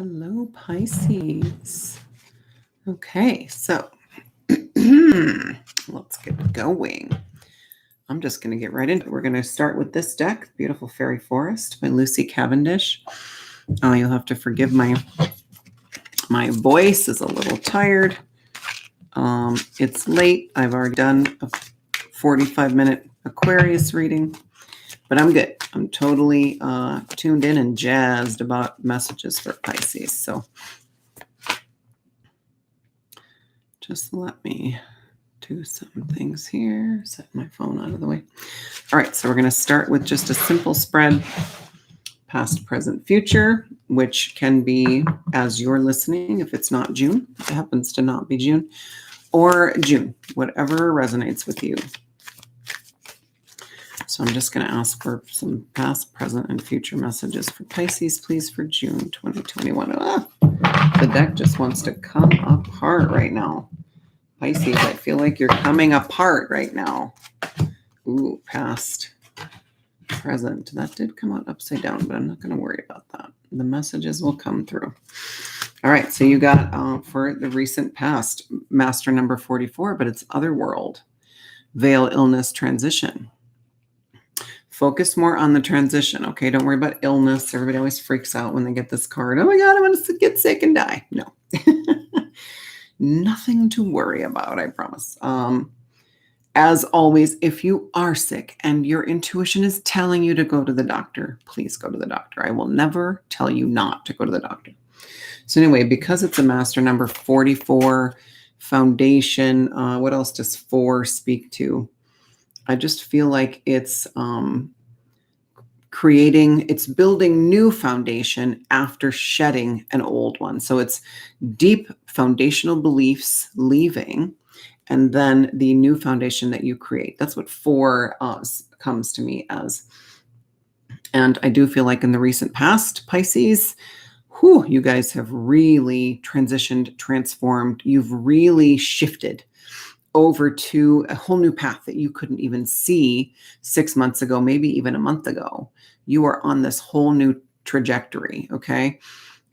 Hello, Pisces. Okay, so let's get going. I'm just going to get right into it. We're going to start with this deck, Beautiful Fairy Forest by Lucy Cavendish. Oh, you'll have to forgive my voice is a little tired. It's late. I've already done a 45-minute Aquarius reading, but I'm good. I'm totally tuned in and jazzed about messages for Pisces. So just let me do some things here. Set my phone out of the way. All right, so we're going to start with just a simple spread, past, present, future, which can be as you're listening. If it's not June, if it happens to not be June, or June, whatever resonates with you. So I'm just going to ask for some past, present, and future messages for Pisces, please, for June 2021. The deck just wants to come apart right now. Pisces, I feel like you're coming apart right now. Ooh, past, present. That did come out upside down, but I'm not going to worry about that. The messages will come through. All right, so you got for the recent past, master number 44, but it's otherworld. Veil, illness, transition. Focus more on the transition, okay? Don't worry about illness. Everybody always freaks out when they get this card. Oh my God, I'm going to get sick and die. No. Nothing to worry about, I promise. As always, if you are sick and your intuition is telling you to go to the doctor, please go to the doctor. I will never tell you not to go to the doctor. So anyway, because it's a master number 44, foundation, what else does 4 speak to? I just feel like it's it's building new foundation after shedding an old one. So it's deep foundational beliefs leaving, and then the new foundation that you create. That's what 4 comes to me as. And I do feel like in the recent past, Pisces, you guys have really transitioned, transformed. You've really shifted over to a whole new path that you couldn't even see 6 months ago, maybe even a month ago. You are on this whole new trajectory, okay?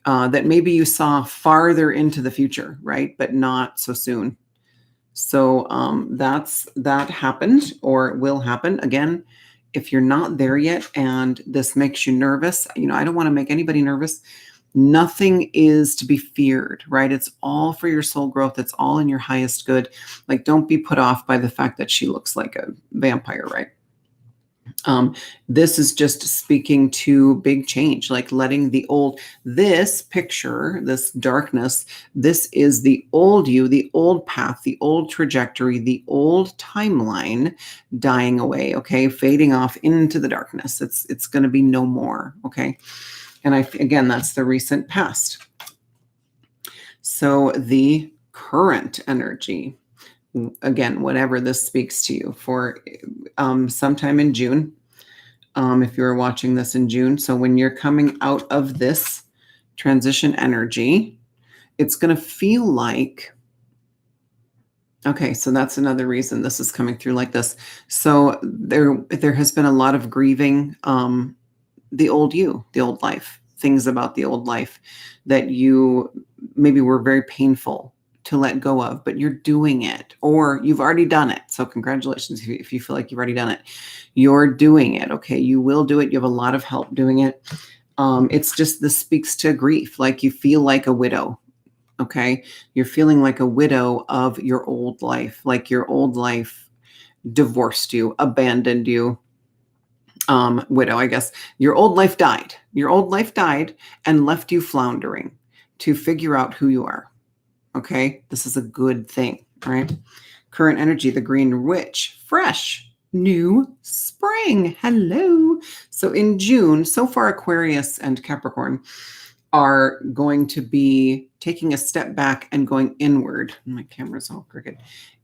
That maybe you saw farther into the future, right? But not so soon. So that happened or will happen. Again, if you're not there yet and this makes you nervous, I don't want to make anybody nervous. Nothing is to be feared, right? It's all for your soul growth. It's all in your highest good. Like, don't be put off by the fact that she looks like a vampire, right? This is just speaking to big change, like letting this picture, this darkness, this is the old you, the old path, the old trajectory, the old timeline dying away, okay? Fading off into the darkness. It's going to be no more, okay? And again, that's the recent past. So the current energy, again, whatever this speaks to you for sometime in June, if you're watching this in June. So when you're coming out of this transition energy, it's going to feel like, okay, so that's another reason this is coming through like this. So there has been a lot of grieving, the old you, the old life, things about the old life that you maybe were very painful to let go of, but you're doing it, or you've already done it. So congratulations if you feel like you've already done it. You're doing it, okay? You will do it. You have a lot of help doing it. It's just, this speaks to grief, like you feel like a widow, okay? You're feeling like a widow of your old life, like your old life divorced you, abandoned you. Widow, I guess. Your old life died. Your old life died and left you floundering to figure out who you are. Okay, this is a good thing, right? Current energy, the Green Witch, fresh, new spring. Hello. So in June, so far Aquarius and Capricorn are going to be taking a step back and going inward. My camera's all crooked.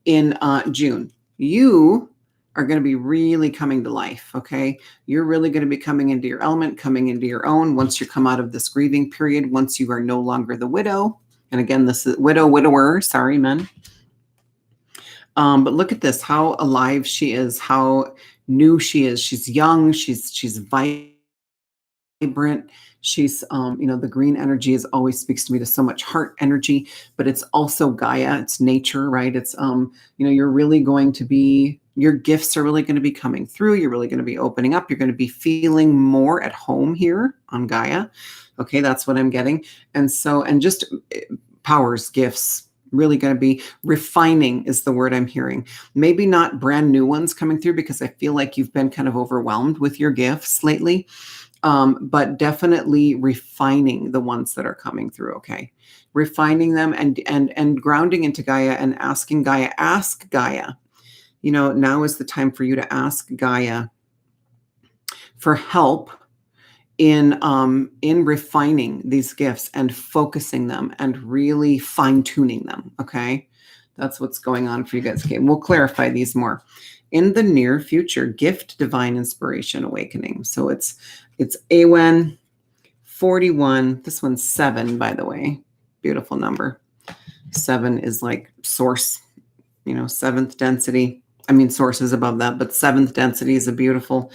In June, you are going to be really coming to life, okay? You're really going to be coming into your element, coming into your own once you come out of this grieving period, once you are no longer the widow. And again, this is widower, sorry, men. But look at this, how alive she is, how new she is. She's young, she's vital. vibrant. She's, the green energy is always speaks to me to so much heart energy, but it's also Gaia. It's nature, right? It's, you're really going to be, your gifts are really going to be coming through. You're really going to be opening up. You're going to be feeling more at home here on Gaia. Okay. That's what I'm getting. And so, and just powers, gifts, really going to be refining is the word I'm hearing. Maybe not brand new ones coming through because I feel like you've been kind of overwhelmed with your gifts lately. But definitely refining the ones that are coming through. Okay. Refining them and grounding into Gaia and asking Gaia, ask Gaia, now is the time for you to ask Gaia for help in refining these gifts and focusing them and really fine tuning them. Okay. That's what's going on for you guys. Okay. We'll clarify these more in the near future. Gift, divine inspiration, awakening. So it's Awen 41. This one's 7, by the way. Beautiful number. 7 is like source, 7th density. I mean, source is above that, but 7th density is a beautiful,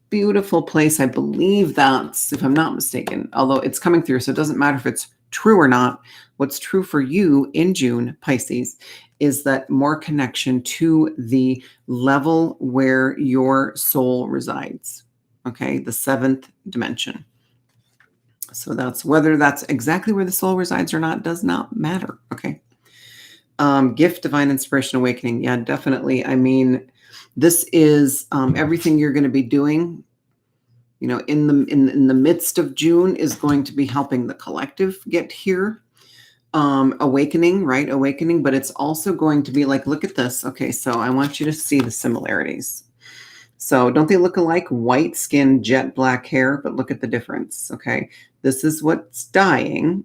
beautiful place. I believe that's, if I'm not mistaken, although it's coming through. So it doesn't matter if it's true or not. What's true for you in June, Pisces, is that more connection to the level where your soul resides. Okay, the 7th dimension. So that's, whether that's exactly where the soul resides or not does not matter. Okay. Gift, divine inspiration, awakening. Yeah, definitely. I mean, this is everything you're going to be doing, in the midst of June is going to be helping the collective get here. Awakening, right? Awakening, but it's also going to be like, look at this. Okay, so I want you to see the similarities. So don't they look alike? White skin, jet black hair, but look at the difference. Okay, this is what's dying,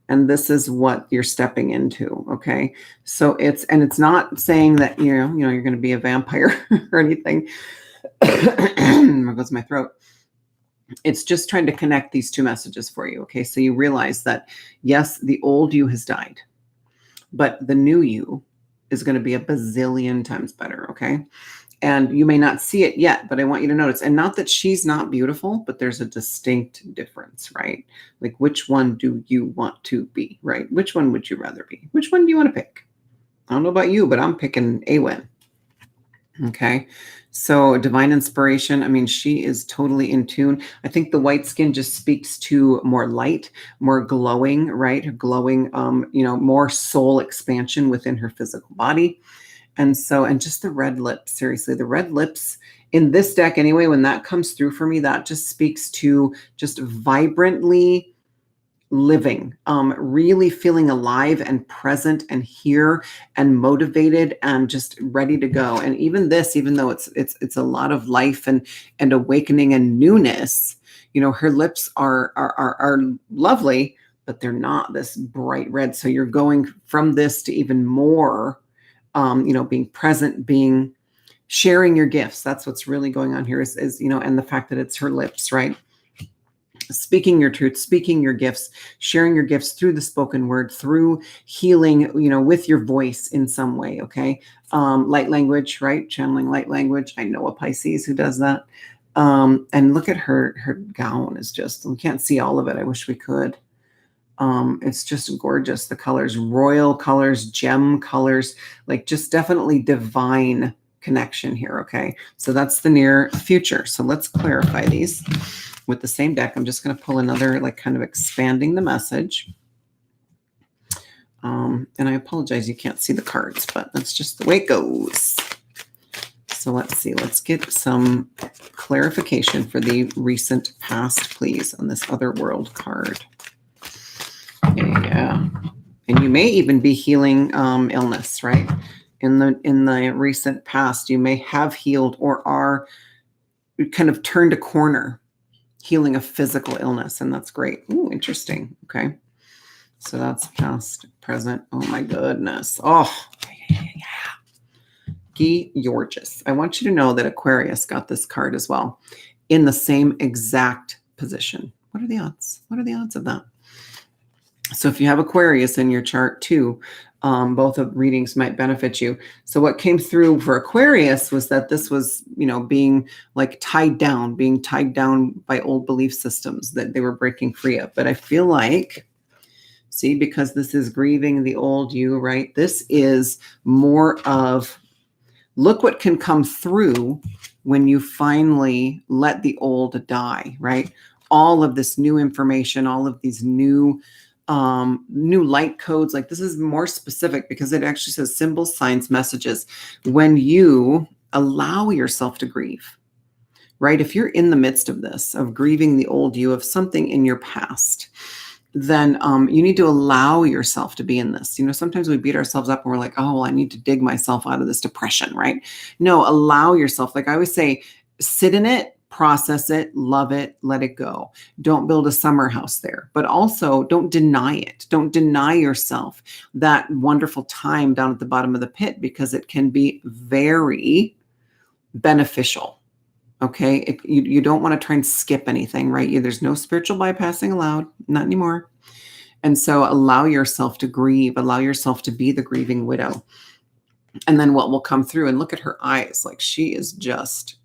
and this is what you're stepping into. Okay, so it's not saying that you're going to be a vampire or anything. There goes my throat. It's just trying to connect these two messages for you. Okay, so you realize that yes, the old you has died, but the new you is going to be a bazillion times better. Okay. And you may not see it yet, but I want you to notice, and not that she's not beautiful, but there's a distinct difference, right? Like, which one do you want to be, right? Which one would you rather be? Which one do you want to pick? I don't know about you, but I'm picking Awen. Okay. So divine inspiration. I mean, she is totally in tune. I think the white skin just speaks to more light, more glowing, right? Glowing, more soul expansion within her physical body. And so, and just the red lips, seriously, the red lips in this deck anyway, when that comes through for me, that just speaks to just vibrantly living, really feeling alive and present and here and motivated and just ready to go. And even this, even though it's a lot of life and awakening and newness, her lips are lovely, but they're not this bright red. So you're going from this to even more, being present, sharing your gifts. That's what's really going on here is, and the fact that it's her lips, right? Speaking your truth, speaking your gifts, sharing your gifts through the spoken word, through healing, with your voice in some way. Okay. Light language, right? Channeling light language. I know a Pisces who does that. And look at her gown is just, we can't see all of it. I wish we could. It's just gorgeous. The colors, royal colors, gem colors, like just definitely divine connection here. Okay. So that's the near future. So let's clarify these with the same deck. I'm just going to pull another, like kind of expanding the message. And I apologize, you can't see the cards, but that's just the way it goes. So let's see, let's get some clarification for the recent past, please, on this other world card. Yeah. And you may even be healing illness, right? In the recent past, you may have healed or are kind of turned a corner, healing a physical illness, and that's great. Ooh, interesting. Okay. So that's past, present. Oh my goodness. Oh, yeah. Gorgeous. I want you to know that Aquarius got this card as well in the same exact position. What are the odds? What are the odds of that? So if you have Aquarius in your chart too, both of readings might benefit you. So what came through for Aquarius was that this was, being like being tied down by old belief systems that they were breaking free of. But I feel like, see, because this is grieving the old you, right? This is more of, look what can come through when you finally let the old die, right? All of this new information, all of these new light codes. Like, this is more specific because it actually says symbols, signs, messages. When you allow yourself to grieve, right? If you're in the midst of this, of grieving the old you, of something in your past, then you need to allow yourself to be in this. Sometimes we beat ourselves up and we're like, oh, well, I need to dig myself out of this depression, right? No, allow yourself. Like I always say, sit in it, process it, love it, let it go. Don't build a summer house there, but also don't deny it. Don't deny yourself that wonderful time down at the bottom of the pit, because it can be very beneficial. Okay. You don't want to try and skip anything, right? There's no spiritual bypassing allowed, not anymore. And so allow yourself to grieve, allow yourself to be the grieving widow. And then what will come through, and look at her eyes. Like, she is just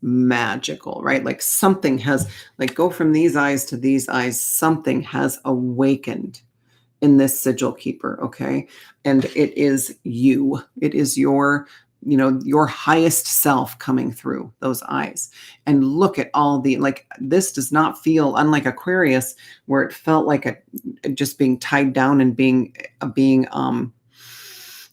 magical, right? Like something has, like, go from these eyes to these eyes. Something has awakened in this sigil keeper. Okay. And it is you. It is your highest self coming through those eyes. And look at all this does not feel, unlike Aquarius, where it felt like just being tied down and being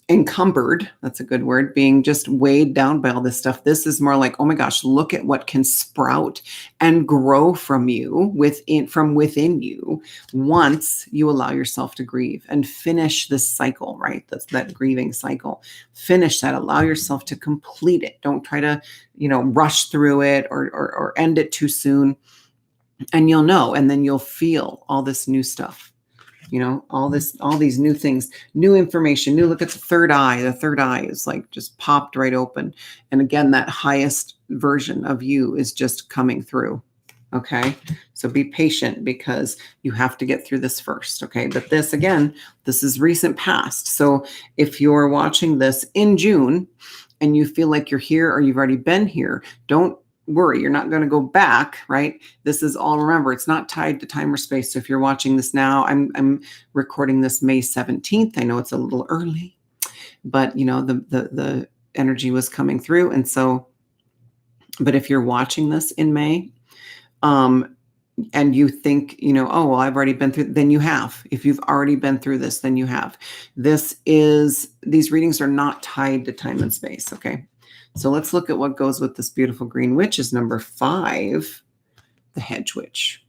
encumbered. That's a good word. Being just weighed down by all this stuff. This is more like, oh my gosh, look at what can sprout and grow from within you once you allow yourself to grieve and finish this cycle, right? That's that grieving cycle. Finish that. Allow yourself to complete it. Don't try to, rush through it or end it too soon. And you'll know, and then you'll feel all this new stuff. All these new things, new information, look at the third eye. The third eye is like just popped right open. And again, that highest version of you is just coming through. Okay. So be patient, because you have to get through this first. Okay. But this is recent past. So if you're watching this in June and you feel like you're here or you've already been here, don't worry, you're not going to go back, right? This is all, remember, it's not tied to time or space. So if you're watching this now, I'm recording this May 17th. I know it's a little early, but the energy was coming through. And so, but if you're watching this in May, and you think, oh, well, I've already been through, then you have. If you've already been through this, then you have. These readings are not tied to time and space. Okay. So let's look at what goes with this beautiful green witch is number 5, the hedge witch.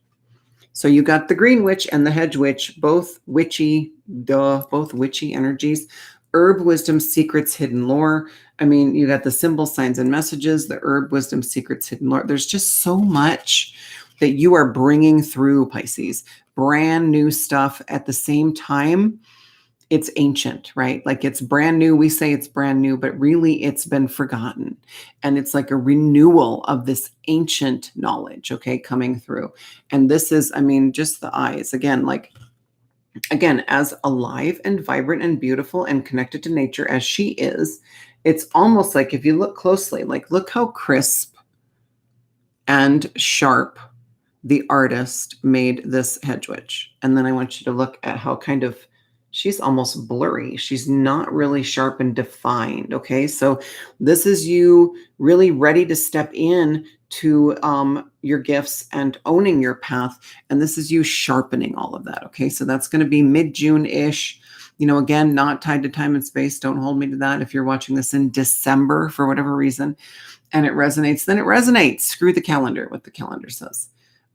So you got the green witch and the hedge witch, both witchy energies. Herb, wisdom, secrets, hidden lore. I mean, you got the symbol, signs, and messages, the herb, wisdom, secrets, hidden lore. There's just so much that you are bringing through, Pisces. Brand new stuff at the same time. It's ancient, right? Like, it's brand new. We say it's brand new, but really it's been forgotten. And it's like a renewal of this ancient knowledge, okay, coming through. And this is, just the eyes. Again, as alive and vibrant and beautiful and connected to nature as she is, it's almost like, if you look closely, like, look how crisp and sharp the artist made this hedge witch. And then I want you to look at how she's almost blurry. She's not really sharp and defined. Okay. So this is you really ready to step in to your gifts and owning your path. And this is you sharpening all of that. Okay. So that's going to be mid-June-ish. Again, not tied to time and space. Don't hold me to that. If you're watching this in December for whatever reason and it resonates, then it resonates. Screw the calendar, what the calendar says.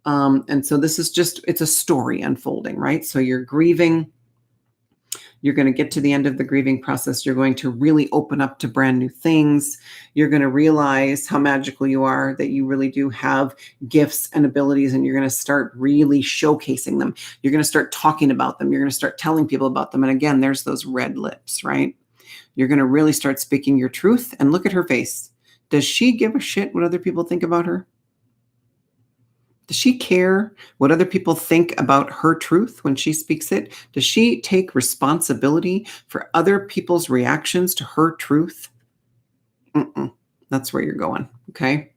And so this is it's a story unfolding, right? So you're grieving. You're going to get to the end of the grieving process. You're going to really open up to brand new things. You're going to realize how magical you are, that you really do have gifts and abilities, and you're going to start really showcasing them. You're going to start talking about them. You're going to start telling people about them. And again, there's those red lips, right? You're going to really start speaking your truth. And look at her face. Does she give a shit what other people think about her? Does she care what other people think about her truth when she speaks it? Does she take responsibility for other people's reactions to her truth? Mm-mm. That's where you're going. Okay.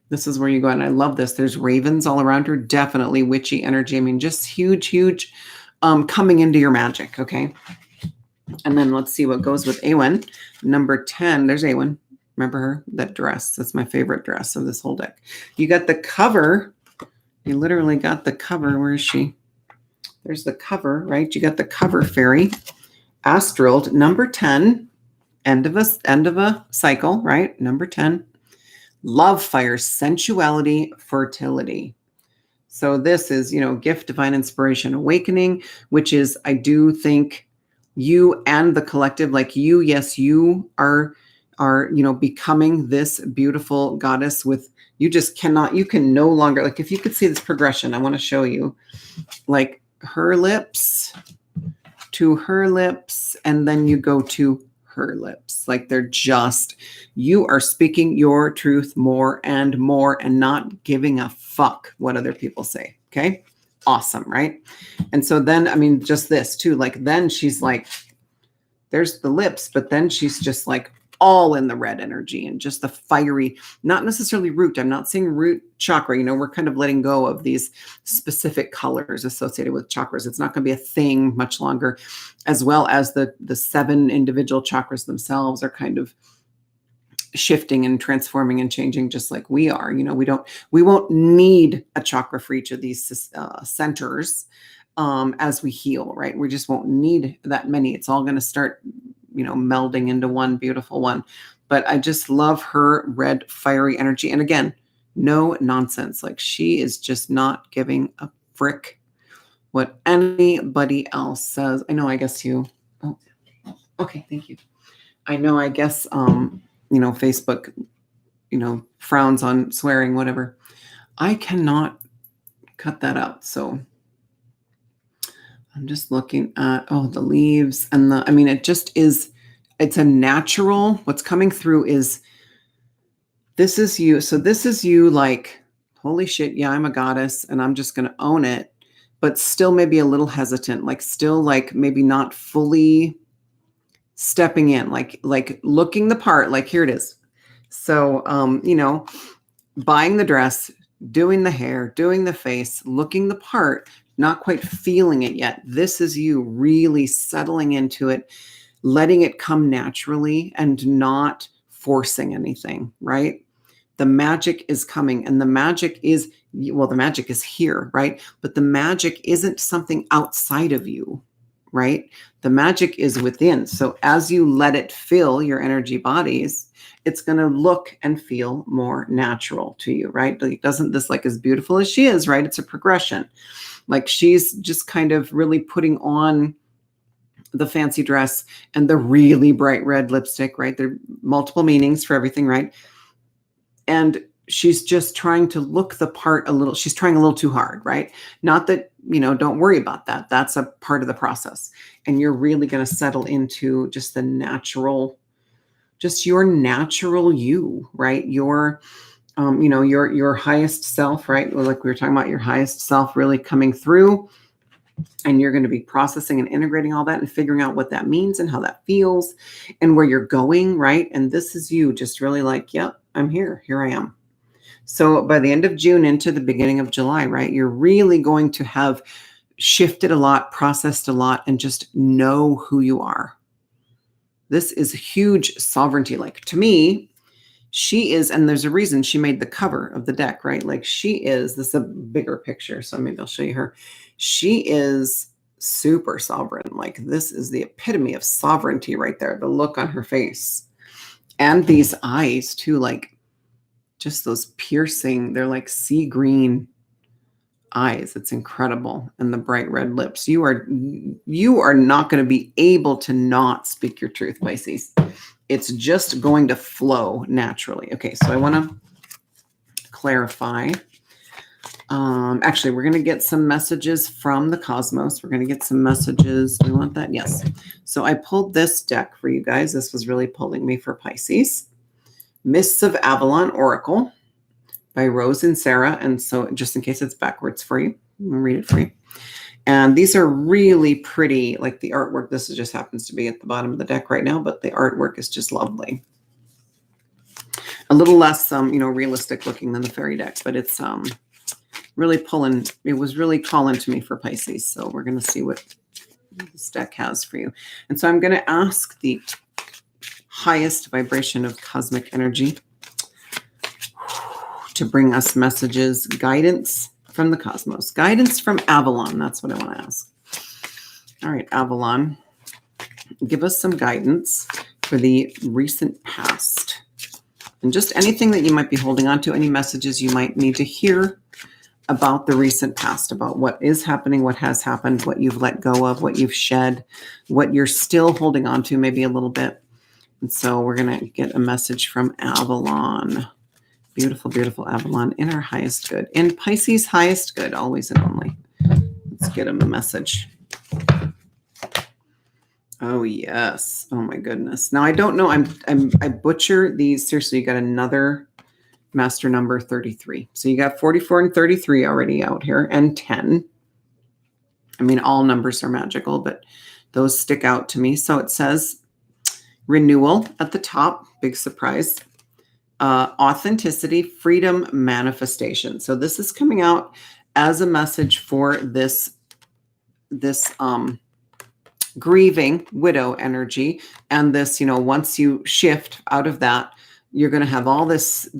This is where you go. And I love this. There's ravens all around her. Definitely witchy energy. I mean, just huge, huge coming into your magic. Okay. And then let's see what goes with Awen. Number 10. There's Awen. Remember her? That dress. That's my favorite dress of this whole deck. You got the cover. You literally got the cover. Where is she? There's the cover, right? You got the cover fairy. Astraled. Number 10. End of a cycle, right? Number 10. Love fire, sensuality, fertility. So this is, gift, divine inspiration, awakening, which is, I do think you and the collective, like you, yes, you are, becoming this beautiful goddess with, you can no longer, like, if you could see this progression, I want to show you, like her lips to her lips, and then you go to her lips. Like you are speaking your truth more and more and not giving a fuck what other people say. Okay. Awesome. Right. And so then, I mean, just this too, like, then she's like, there's the lips, but then she's just like all in the red energy and just the fiery, not necessarily root. I'm not saying root chakra. We're kind of letting go of these specific colors associated with chakras. It's not going to be a thing much longer, as well as the 7 individual chakras themselves are kind of shifting and transforming and changing just like we are. We won't need a chakra for each of these centers as we heal, right? We just won't need that many. It's all going to start melding into one beautiful one. But I just love her red fiery energy. And again, no nonsense. Like, she is just not giving a frick what anybody else says. I know, I guess oh, okay, thank you. I know, I guess, Facebook, frowns on swearing, whatever. I cannot cut that out. So I'm just looking at, the leaves and it just is, it's a natural, what's coming through is, this is you. So this is you, like, holy shit. Yeah, I'm a goddess and I'm just going to own it, but still maybe a little hesitant, like still like maybe not fully stepping in, like looking the part, like here it is. So, buying the dress, doing the hair, doing the face, looking the part, not quite feeling it yet. This is you really settling into it, letting it come naturally and not forcing anything, right? The magic is coming, and the magic is here, right? But the magic isn't something outside of you, right? The magic is within. So as you let it fill your energy bodies, it's going to look and feel more natural to you, right? Like, doesn't this, like, as beautiful as she is, right? It's a progression. Like, she's just kind of really putting on the fancy dress and the really bright red lipstick, right? There are multiple meanings for everything, right? And she's just trying to look the part a little. She's trying a little too hard, right? Not that, don't worry about that. That's a part of the process. And you're really going to settle into just the natural, just your natural you, right? Your highest self, right? Like we were talking about, your highest self really coming through, and you're going to be processing and integrating all that and figuring out what that means and how that feels and where you're going, right? And this is you just really like, yep, I'm here. Here I am. So by the end of June into the beginning of July, right, you're really going to have shifted a lot, processed a lot, and just know who you are. This is huge sovereignty. Like, to me, she is, and there's a reason she made the cover of the deck, right? Like, she is, this is a bigger picture, so maybe I'll show you her. She is super sovereign. Like, this is the epitome of sovereignty right there, the look on her face. And these eyes too, like, just those piercing, they're like sea green eyes. It's incredible. And the bright red lips. You are not going to be able to not speak your truth, Pisces. It's just going to flow naturally. Okay, so I want to clarify. Actually, we're going to get some messages from the cosmos. We're going to get some messages. Do we want that? Yes. So I pulled this deck for you guys. This was really pulling me for Pisces. Mists of Avalon Oracle. by Rose and Sarah. And so just in case it's backwards for you, I'm gonna read it for you. And these are really pretty, like the artwork. This just happens to be at the bottom of the deck right now, but the artwork is just lovely. A little less, realistic looking than the fairy deck, but it's really pulling. It was really calling to me for Pisces. So we're going to see what this deck has for you. And so I'm going to ask the highest vibration of cosmic energy to bring us messages, guidance from the cosmos, guidance from Avalon. That's what I want to ask. All right, Avalon, give us some guidance for the recent past. And just anything that you might be holding on to, any messages you might need to hear about the recent past, about what is happening, what has happened, what you've let go of, what you've shed, what you're still holding on to, maybe a little bit. And so we're going to get a message from Avalon. Beautiful, beautiful Avalon in our highest good. In Pisces' highest good, always and only. Let's get him a message. Oh, yes. Oh, my goodness. Now, I don't know. I butcher these. Seriously, you got another master number 33. So you got 44 and 33 already out here, and 10. I mean, all numbers are magical, but those stick out to me. So it says renewal at the top. Big surprise. Authenticity, freedom, manifestation. So this is coming out as a message for this grieving widow energy. And this, once you shift out of that, you're going to have all this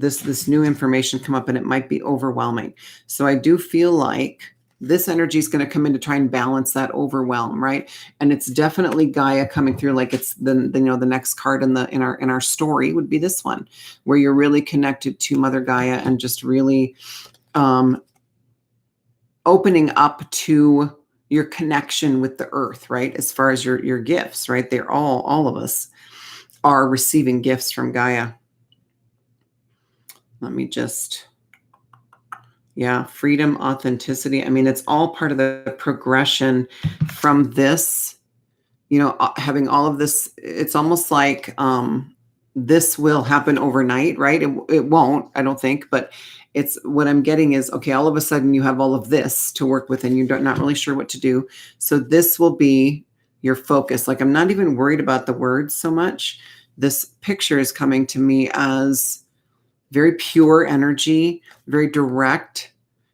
new information come up, and it might be overwhelming. So I do feel like this energy is going to come in to try and balance that overwhelm, right? And it's definitely Gaia coming through. Like it's the next card in our story would be this one, where you're really connected to Mother Gaia and just really opening up to your connection with the earth, right? As far as your gifts, right? They're all of us are receiving gifts from Gaia. Let me just, freedom, authenticity. I mean, it's all part of the progression from this, having all of this. It's almost like this will happen overnight, right? It won't, I don't think, but it's what I'm getting is, okay, all of a sudden you have all of this to work with and you're not really sure what to do. So this will be your focus. Like, I'm not even worried about the words so much. This picture is coming to me as very pure energy, very direct,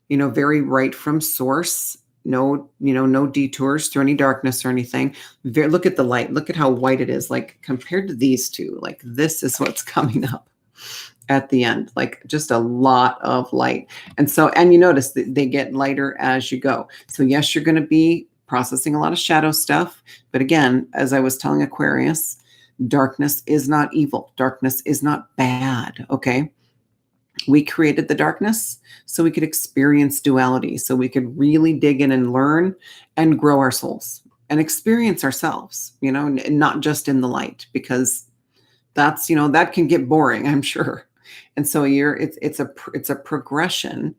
very right from source. No, no detours through any darkness or anything. Look at the light. Look at how white it is. Like compared to these two, like this is what's coming up at the end, like just a lot of light. And so, and you notice that they get lighter as you go. So yes, you're going to be processing a lot of shadow stuff. But again, as I was telling Aquarius, darkness is not evil. Darkness is not bad. Okay. We created the darkness so we could experience duality, so we could really dig in and learn and grow our souls and experience ourselves, and not just in the light, because that's, that can get boring, I'm sure. And so it's a progression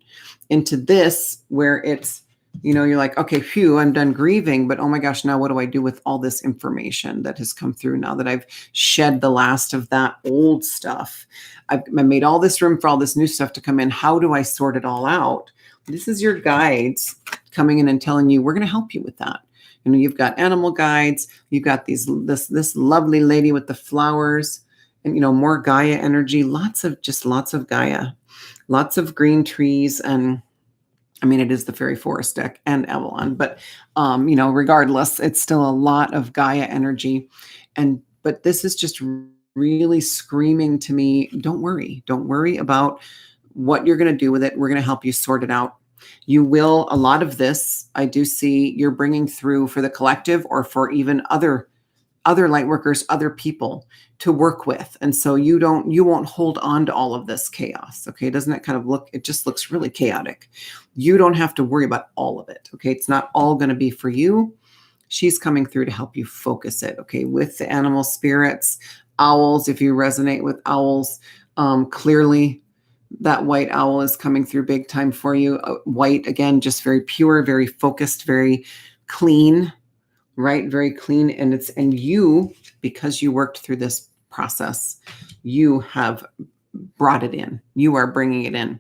into this where it's, you're like, okay, phew, I'm done grieving, but oh my gosh, now what do I do with all this information that has come through now that I've shed the last of that old stuff? I've made all this room for all this new stuff to come in. How do I sort it all out? This is your guides coming in and telling you, we're going to help you with that. You've got animal guides. You've got this lovely lady with the flowers and, more Gaia energy, lots of Gaia, lots of green trees. And I mean, it is the fairy forest deck and Avalon, but, regardless, it's still a lot of Gaia energy. But this is just really screaming to me, don't worry about what you're going to do with it. We're going to help you sort it out. You will, a lot of this, I do see you're bringing through for the collective or for even other light workers, other people to work with. And so you won't hold on to all of this chaos. Okay. Doesn't it kind of it just looks really chaotic. You don't have to worry about all of it. Okay. It's not all going to be for you. She's coming through to help you focus it. Okay. With the animal spirits, owls, if you resonate with owls, clearly that white owl is coming through big time for you. White, again, just very pure, very focused, very clean, right? Very clean. And you, because you worked through this process, you have brought it in. You are bringing it in.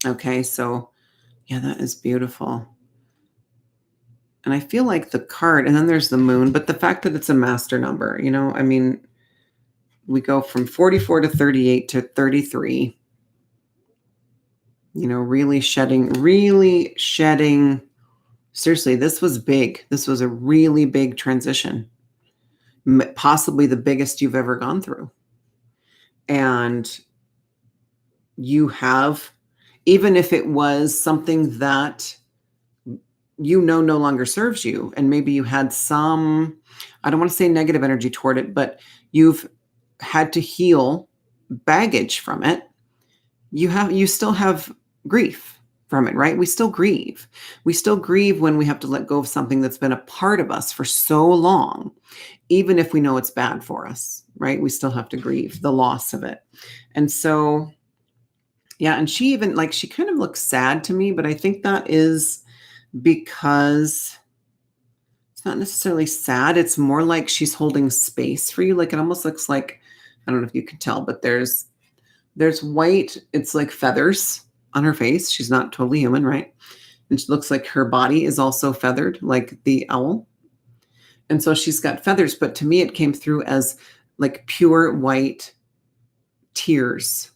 Okay, so yeah, that is beautiful. And I feel like the card, and then there's the moon, but the fact that it's a master number, I mean, we go from 44 to 38 to 33, really shedding. Seriously, this was big. This was a really big transition, possibly the biggest you've ever gone through. And you have, even if it was something that no longer serves you, and maybe you had some, I don't want to say negative energy toward it, but you've had to heal baggage from it. You still have grief from it, right? We still grieve. We still grieve when we have to let go of something that's been a part of us for so long, even if we know it's bad for us, right? We still have to grieve the loss of it. And so, yeah, and she even, like, she kind of looks sad to me, but I think that is because it's not necessarily sad. It's more like she's holding space for you. Like, it almost looks like, I don't know if you can tell, but there's white, it's like feathers on her face. She's not totally human, right? And she looks like her body is also feathered, like the owl. And so she's got feathers, but to me it came through as like pure white tears,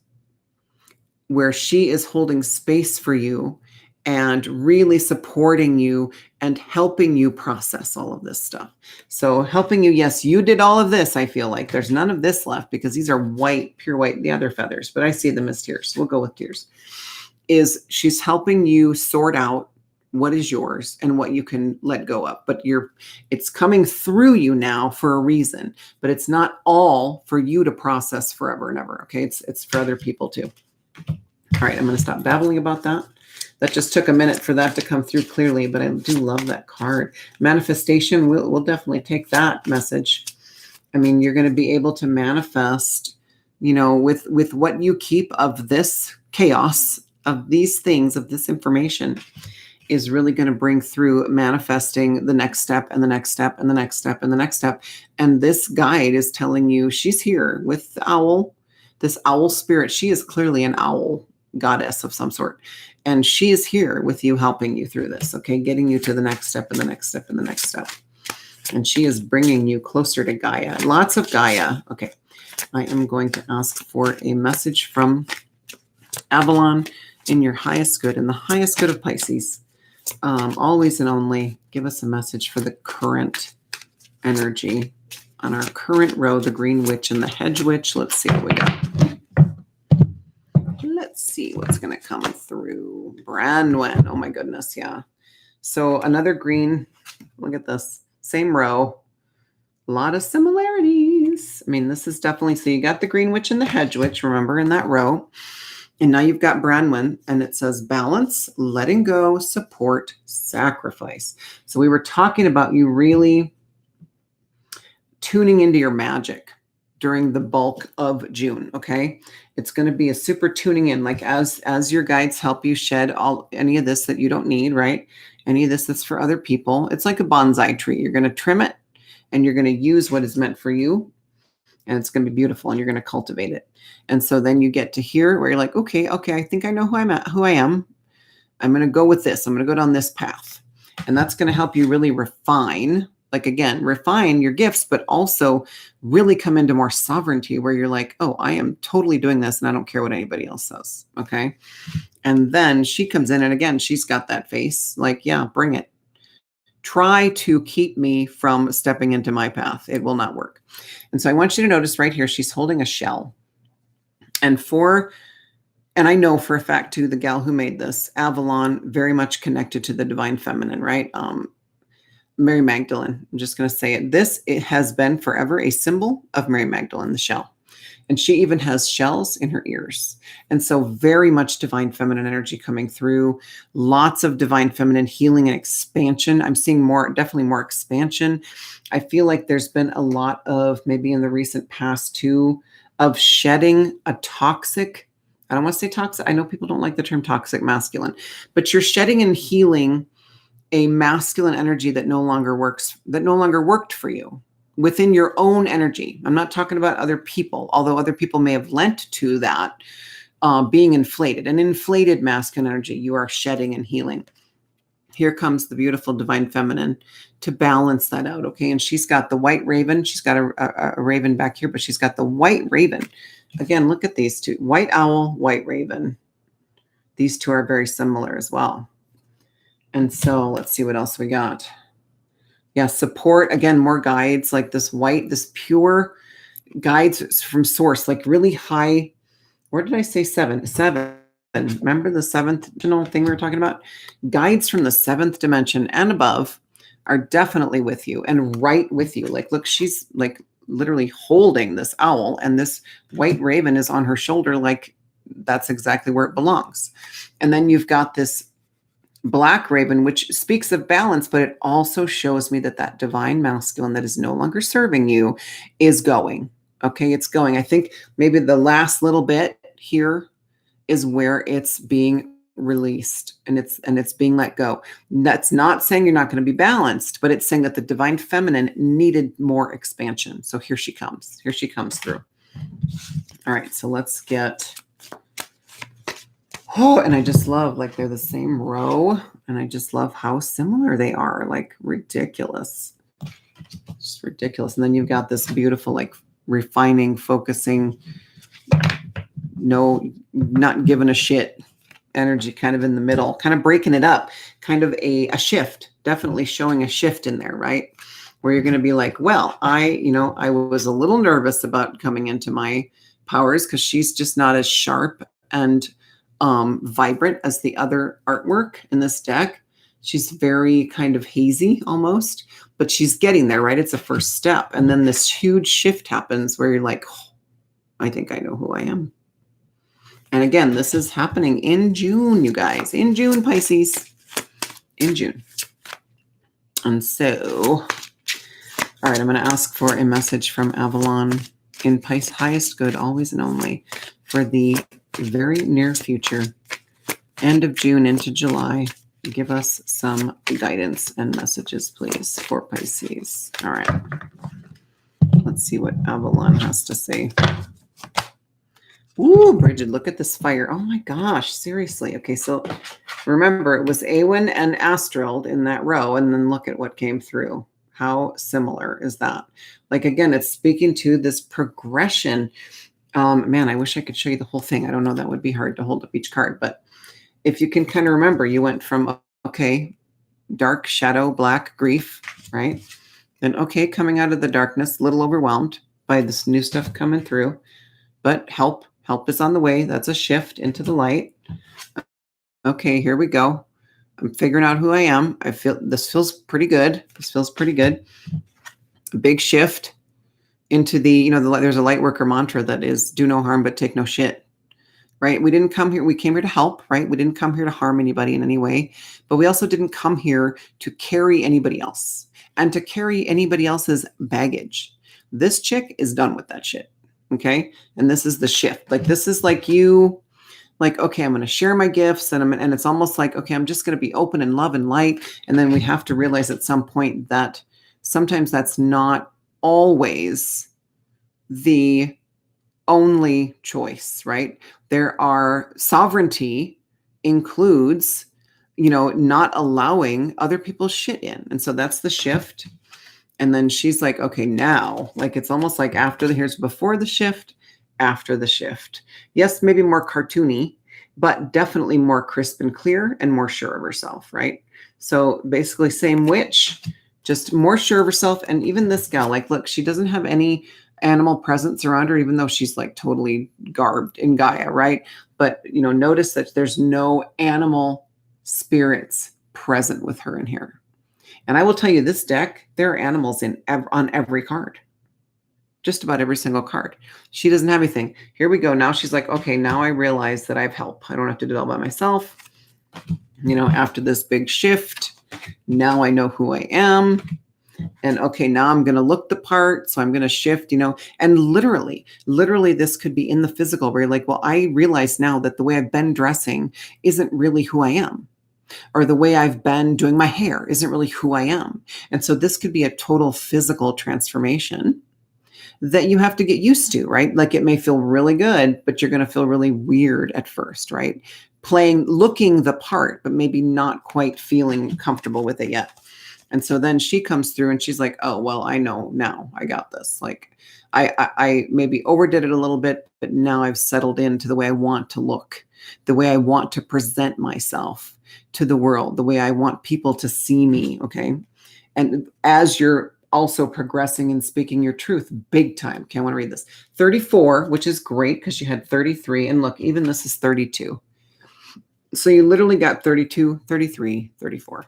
where she is holding space for you and really supporting you and helping you process all of this stuff. So helping you, yes, you did all of this. I feel like there's none of this left because these are white, pure white, the other feathers, but I see them as tears. We'll go with tears. She's helping you sort out what is yours and what you can let go of. But it's coming through you now for a reason, but it's not all for you to process forever and ever. Okay. It's for other people too. All right. I'm going to stop babbling about that. That just took a minute for that to come through clearly, but I do love that card. Manifestation, we'll definitely take that message. I mean, you're going to be able to manifest, with what you keep of this chaos, of these things, of this information, is really going to bring through manifesting the next step and the next step and the next step and the next step. And this guide is telling you she's here with the owl, this owl spirit. She is clearly an owl goddess of some sort. And she is here with you, helping you through this, okay? Getting you to the next step and the next step and the next step. And she is bringing you closer to Gaia. Lots of Gaia. Okay. I am going to ask for a message from Avalon in your highest good, in the highest good of Pisces. Always and only give us a message for the current energy on our current row, the Green Witch and the Hedge Witch. Let's see what we got. Let's see what's going to come through. Branwen. Oh my goodness. Yeah. So another green. Look at this. Same row. A lot of similarities. I mean, this is definitely, so you got the Green Witch and the Hedge Witch, remember, in that row. And now you've got Branwen, and it says balance, letting go, support, sacrifice. So we were talking about you really tuning into your magic during the bulk of June, okay? It's going to be a super tuning in, like as your guides help you shed any of this that you don't need, right? Any of this that's for other people. It's like a bonsai tree. You're going to trim it, and you're going to use what is meant for you, and it's going to be beautiful, and you're going to cultivate it. And so then you get to hear where you're like, okay, I think I know who I am. I'm going to go with this. I'm going to go down this path. And that's going to help you really refine, refine your gifts, but also really come into more sovereignty where you're like, oh, I am totally doing this and I don't care what anybody else says. Okay. And then she comes in, and again, she's got that face like, yeah, bring it. Try to keep me from stepping into my path. It will not work. And so I want you to notice right here, she's holding a shell. And I know for a fact too, the gal who made this, Avalon, very much connected to the divine feminine, right? Mary Magdalene, I'm just going to say it. It has been forever a symbol of Mary Magdalene, the shell. And she even has shells in her ears. And so very much divine feminine energy coming through, lots of divine feminine healing and expansion. I'm seeing definitely more expansion. I feel like there's been a lot of, maybe in the recent past too, of shedding a toxic, I don't want to say toxic. I know people don't like the term toxic masculine, but you're shedding and healing a masculine energy that no longer worked for you within your own energy. I'm not talking about other people, although other people may have lent to that. being inflated, an inflated masculine energy. You are shedding and healing. Here comes the beautiful divine feminine to balance that out. Okay. And she's got the white raven. She's got a raven back here, but she's got the white raven. Again, look at these two, white owl, white raven. These two are very similar as well. And so let's see what else we got. Yeah. Support, again, more guides like this white, this pure guides from source, like really high. Where did I say 7? 7. Remember the 7th dimensional thing we were talking about? Guides from the 7th dimension and above are definitely with you and right with you. Like, look, she's like literally holding this owl, and this white raven is on her shoulder. Like, that's exactly where it belongs. And then you've got this black raven, which speaks of balance, but it also shows me that that divine masculine that is no longer serving you is going. Okay, it's going. I think maybe the last little bit here is where it's being released and it's being let go. That's not saying you're not going to be balanced, but it's saying that the divine feminine needed more expansion. So here she comes. Here she comes through. All right, so let's get. Oh, and I just love, like, they're the same row, and I just love how similar they are. Like, ridiculous. Just ridiculous. And then you've got this beautiful, like, refining, focusing, no, not giving a shit energy kind of in the middle, kind of breaking it up, kind of a shift, definitely showing a shift in there, right? Where you're going to be like, well, I was a little nervous about coming into my powers because she's just not as sharp and vibrant as the other artwork in this deck. She's very kind of hazy almost, but she's getting there, right? It's a first step. And then this huge shift happens where you're like, oh, I think I know who I am. And again, this is happening in June, you guys. In June, Pisces. In June. And so, all right, I'm going to ask for a message from Avalon in Pisces, highest good, always and only, for the very near future, end of June into July. Give us some guidance and messages, please, for Pisces. All right. Let's see what Avalon has to say. Ooh, Bridget, look at this fire. Oh my gosh, seriously. Okay, so remember, it was Awen and Astral in that row, and then look at what came through. How similar is that? Like, again, it's speaking to this progression. Man, I wish I could show you the whole thing. I don't know, that would be hard to hold up each card, but if you can kind of remember, you went from, okay, dark, shadow, black, grief, right? Then, okay, coming out of the darkness, a little overwhelmed by this new stuff coming through, but help is on the way. That's a shift into the light. Okay, here we go. I'm figuring out who I am. This feels pretty good. This feels pretty good. A big shift into the, there's a light worker mantra that is do no harm, but take no shit, right? We didn't come here. We came here to help, right? We didn't come here to harm anybody in any way, but we also didn't come here to carry anybody else and to carry anybody else's baggage. This chick is done with that shit. Okay. And this is the shift. Like, this is like you, like, okay, I'm going to share my gifts and it's almost like, okay, I'm just going to be open and love and light. And then we have to realize at some point that sometimes that's not always the only choice, right? There are sovereignty includes, not allowing other people's shit in. And so that's the shift. And then she's like, okay, now, like, it's almost like here's before the shift, after the shift. Yes, maybe more cartoony, but definitely more crisp and clear and more sure of herself, right? So basically same witch, just more sure of herself. And even this gal, like, look, she doesn't have any animal presence around her, even though she's like totally garbed in Gaia, right? But, notice that there's no animal spirits present with her in here. And I will tell you, this deck, there are animals on every card. Just about every single card. She doesn't have anything. Here we go. Now she's like, okay, now I realize that I have help. I don't have to do it all by myself. After this big shift, now I know who I am. And okay, now I'm going to look the part. So I'm going to shift, and literally this could be in the physical where you're like, well, I realize now that the way I've been dressing isn't really who I am. Or the way I've been doing my hair isn't really who I am. And so this could be a total physical transformation that you have to get used to, right? Like it may feel really good, but you're going to feel really weird at first, right? Looking the part, but maybe not quite feeling comfortable with it yet. And so then she comes through and she's like, oh, well, I know now, I got this. Like I maybe overdid it a little bit, but now I've settled into the way I want to look, the way I want to present myself to the world, the way I want people to see me. Okay. And as you're also progressing and speaking your truth big time. Okay. I want to read this 34, which is great because you had 33. And look, even this is 32. So you literally got 32, 33, 34.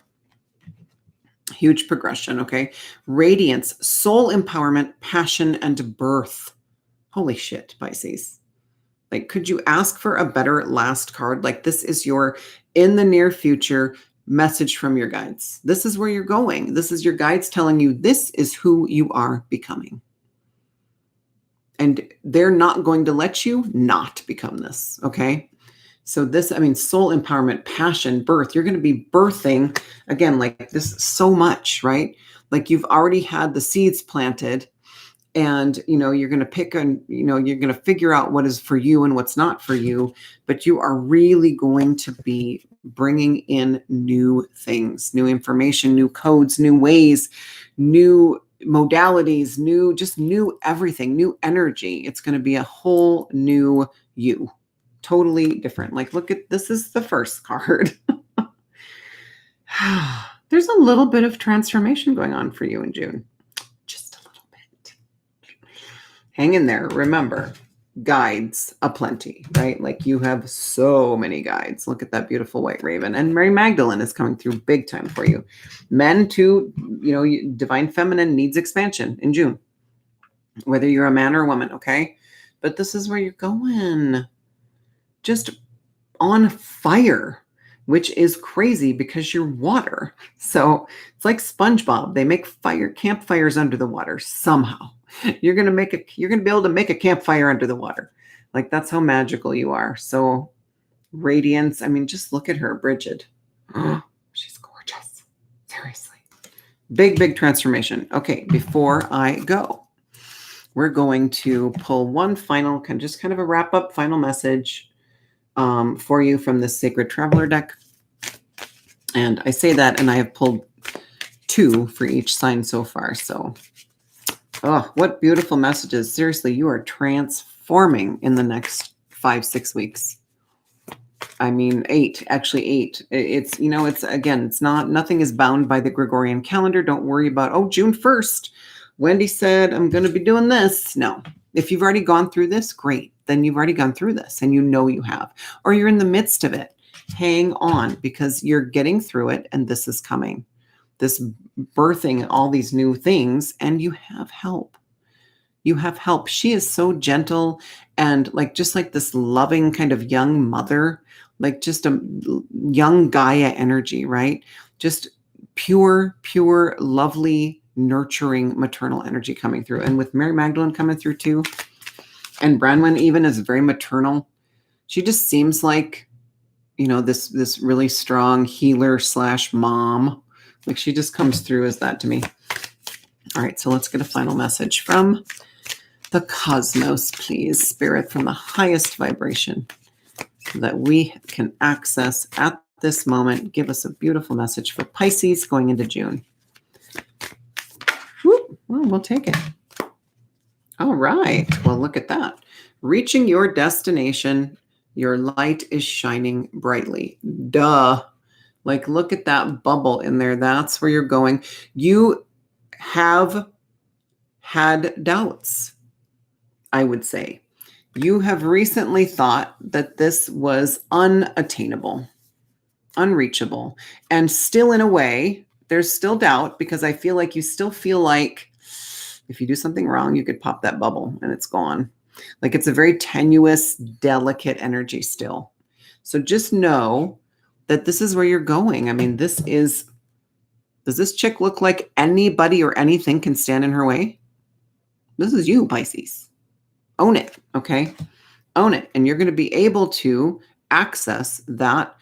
Huge progression, okay? Radiance, soul empowerment, passion, and birth. Holy shit, Pisces. Like, could you ask for a better last card? Like, this is your, in the near future, message from your guides. This is where you're going. This is your guides telling you this is who you are becoming. And they're not going to let you not become this, okay? So this, I mean, soul empowerment, passion, birth, you're going to be birthing, again, like this so much, right? Like you've already had the seeds planted and, you're going to pick and, you're going to figure out what is for you and what's not for you, but you are really going to be bringing in new things, new information, new codes, new ways, new modalities, new everything, new energy. It's going to be a whole new you. Totally different. Like, look at, this is the first card. There's a little bit of transformation going on for you in June. Just a little bit. Hang in there. Remember, guides aplenty, right? Like you have so many guides. Look at that beautiful white raven. And Mary Magdalene is coming through big time for you. Men too, divine feminine needs expansion in June, whether you're a man or a woman, okay? But this is where you're going. Just on fire, which is crazy because you're water. So it's like SpongeBob. They make campfires under the water somehow. You're going to be able to make a campfire under the water. Like that's how magical you are. So radiance. I mean, just look at her, Bridget. Oh, she's gorgeous. Seriously. Big, big transformation. Okay. Before I go, we're going to pull one final, kind of a wrap up final message for you from the Sacred Traveler deck. And I say that, and I have pulled 2 for each sign so far. So, oh, what beautiful messages. Seriously, you are transforming in the next 5-6 weeks. I mean, 8, actually 8. It's nothing is bound by the Gregorian calendar. Don't worry about, June 1st. Wendy said, I'm going to be doing this. No, if you've already gone through this, great. Then you've already gone through this and you have, or you're in the midst of it. Hang on because you're getting through it and this is coming. This birthing all these new things and you have help. You have help. She is so gentle and just like this loving kind of young mother, like just a young Gaia energy, right? Just pure, lovely, nurturing maternal energy coming through. And with Mary Magdalene coming through too, and Branwen even is very maternal. She just seems like, this really strong healer / mom. Like she just comes through as that to me. All right, so let's get a final message from the cosmos, please. Spirit from the highest vibration that we can access at this moment. Give us a beautiful message for Pisces going into June. Well, we'll take it. All right. Well, look at that. Reaching your destination, your light is shining brightly. Duh. Like, look at that bubble in there. That's where you're going. You have had doubts, I would say. You have recently thought that this was unattainable, unreachable, and still in a way, there's still doubt because I feel like you still feel like if you do something wrong, you could pop that bubble and it's gone. Like it's a very tenuous, delicate energy still. So just know that this is where you're going. I mean, does this chick look like anybody or anything can stand in her way? This is you, Pisces. Own it, okay? Own it. And you're going to be able to access that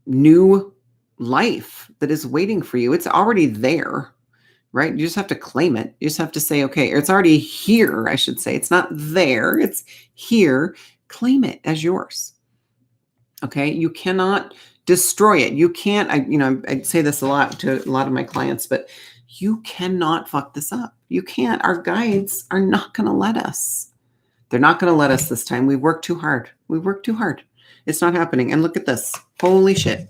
new life that is waiting for you. It's already there. right? You just have to claim it. You just have to say, okay, it's already here, I should say. It's not there, it's here. Claim it as yours. Okay, you cannot destroy it. You can't, I say this a lot to a lot of my clients, but you cannot fuck this up. You can't. Our guides are not going to let us. They're not going to let us this time. We worked too hard. We worked too hard. It's not happening. And look at this. Holy shit.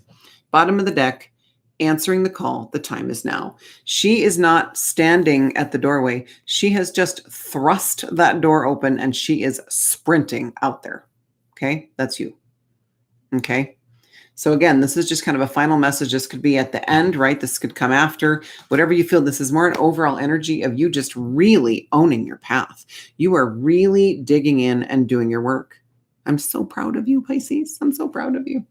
Bottom of the deck, answering the call. The time is now. She is not standing at the doorway. She has just thrust that door open and she is sprinting out there. Okay, that's you. Okay. So again, this is just kind of a final message. This could be at the end, right? This could come after. Whatever you feel, this is more an overall energy of you just really owning your path. You are really digging in and doing your work. I'm so proud of you, Pisces. I'm so proud of you.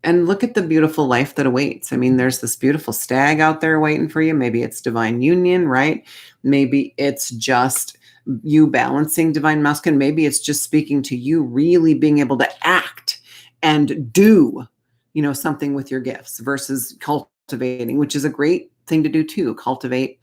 And look at the beautiful life that awaits. I mean, there's this beautiful stag out there waiting for you. Maybe it's divine union, right? Maybe it's just you balancing divine masculine. Maybe it's just speaking to you really being able to act and do, something with your gifts versus cultivating, which is a great thing to do too. Cultivate,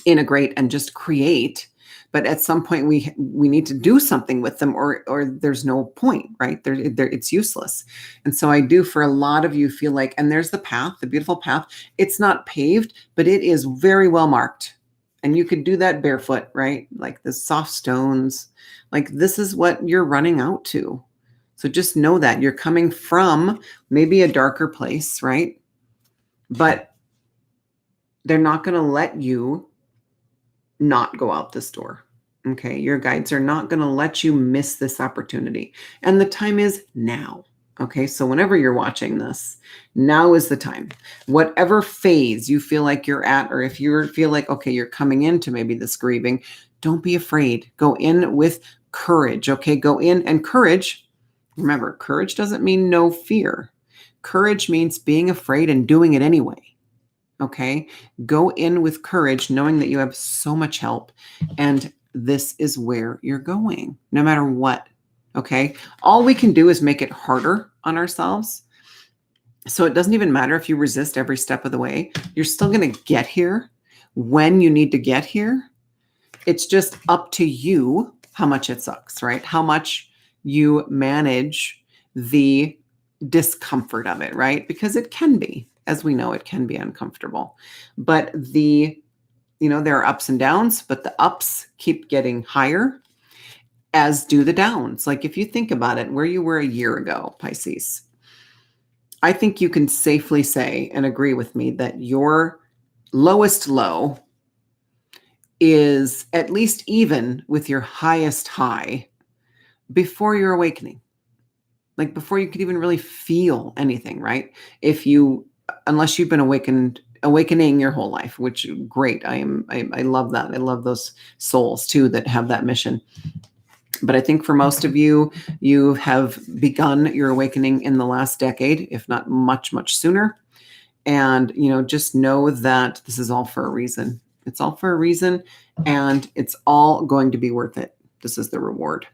integrate, and just create. But at some point we need to do something with them or there's no point, right? It's useless. And so I do, for a lot of you, feel like, and there's the path, the beautiful path. It's not paved, but it is very well marked. And you could do that barefoot, right? Like the soft stones, like this is what you're running out to. So just know that you're coming from maybe a darker place, right? But they're not going to let you not go out this door. Okay. Your guides are not going to let you miss this opportunity. And the time is now. Okay. So whenever you're watching this, now is the time. Whatever phase you feel like you're at, or if you feel like, okay, you're coming into maybe this grieving, don't be afraid. Go in with courage. Okay. Go in, and courage. Remember, courage doesn't mean no fear. Courage means being afraid and doing it anyway. Okay. Go in with courage, knowing that you have so much help and this is where you're going, no matter what. Okay. All we can do is make it harder on ourselves. So it doesn't even matter if you resist every step of the way. You're still going to get here when you need to get here. It's just up to you how much it sucks, right? How much you manage the discomfort of it, right? Because it can be, as we know, it can be uncomfortable. But there are ups and downs, but the ups keep getting higher, as do the downs. Like if you think about it, where you were a year ago, Pisces, I think you can safely say and agree with me that your lowest low is at least even with your highest high before your awakening. Like before you could even really feel anything, right? Unless you've been awakening your whole life, which great. I love that. I love those souls too that have that mission. But I think for most of you, you have begun your awakening in the last decade, if not much, much sooner. And, just know that this is all for a reason. It's all for a reason, and it's all going to be worth it. This is the reward.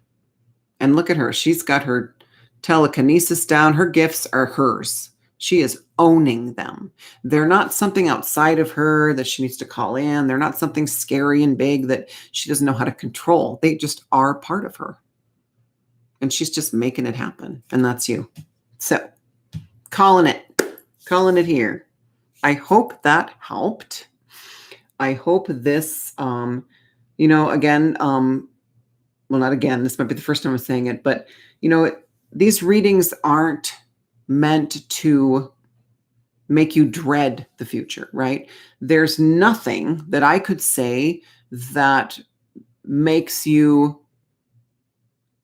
And look at her. She's got her telekinesis down. Her gifts are hers. She is owning them. They're not something outside of her that she needs to call in. They're not something scary and big that she doesn't know how to control. They just are part of her. And she's just making it happen. And that's you. So calling it here. I hope that helped. I hope this, again, well, not again, this might be the first time I'm saying it, but, these readings aren't meant to make you dread the future, right? There's nothing that I could say that makes you,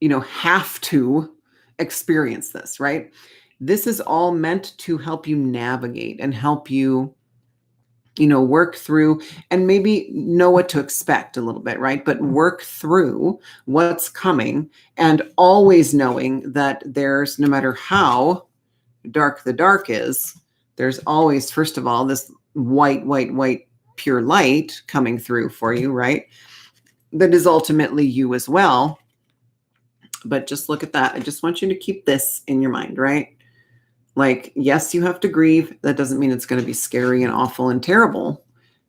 have to experience this, right? This is all meant to help you navigate and help you, work through and maybe know what to expect a little bit, right? But work through what's coming and always knowing that there's, no matter how dark the dark is, there's always, first of all, this white, pure light coming through for you, right? That is ultimately you as well. But just look at that. I just want you to keep this in your mind, right? Like, yes, you have to grieve. That doesn't mean it's going to be scary and awful and terrible,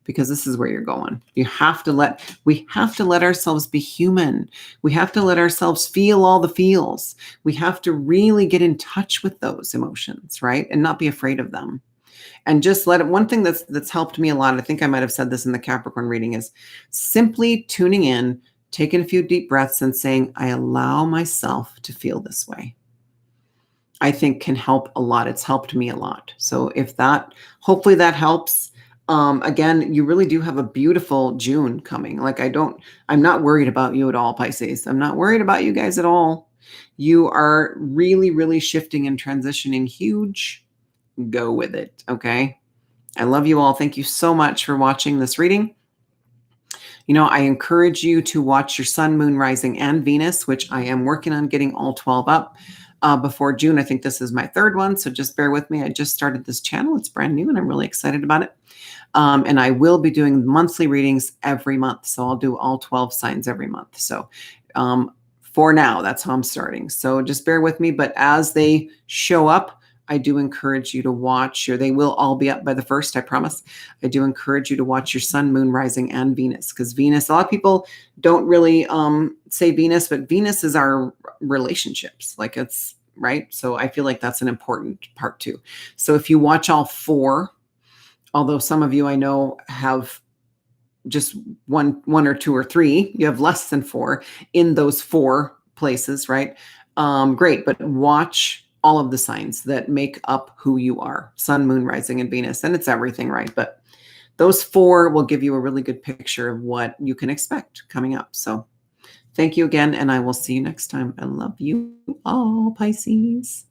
because this is where you're going. We have to let ourselves be human. We have to let ourselves feel all the feels. We have to really get in touch with those emotions, right? And not be afraid of them. And just let it, one thing that's helped me a lot, I think I might have said this in the Capricorn reading, is simply tuning in, taking a few deep breaths and saying, I allow myself to feel this way. I think can help a lot. It's helped me a lot. So hopefully that helps. Again, you really do have a beautiful June coming. I'm not worried about you at all, Pisces. I'm not worried about you guys at all. You are really, really shifting and transitioning huge. Go with it. Okay. I love you all. Thank you so much for watching this reading. I encourage you to watch your sun, moon, rising, and Venus, which I am working on getting all 12 up before June. I think this is my third one, so just bear with me. I just started this channel. It's brand new, and I'm really excited about it. And I will be doing monthly readings every month, so I'll do all 12 signs every month. So for now, that's how I'm starting. So just bear with me, but as they show up, I do encourage you to watch, or they will all be up by the 1st, I promise. I do encourage you to watch your sun, moon, rising, and Venus, because Venus, a lot of people don't really say Venus, but Venus is our relationships. It's right. So I feel like that's an important part too. So if you watch all 4, although some of you I know have just one or 2 or 3, you have less than 4 in those 4 places, right? Great, but watch all of the signs that make up who you are: sun, moon, rising, and Venus. And it's everything, right? But those 4 will give you a really good picture of what you can expect coming up. So thank you again, and I will see you next time. I love you all, Pisces.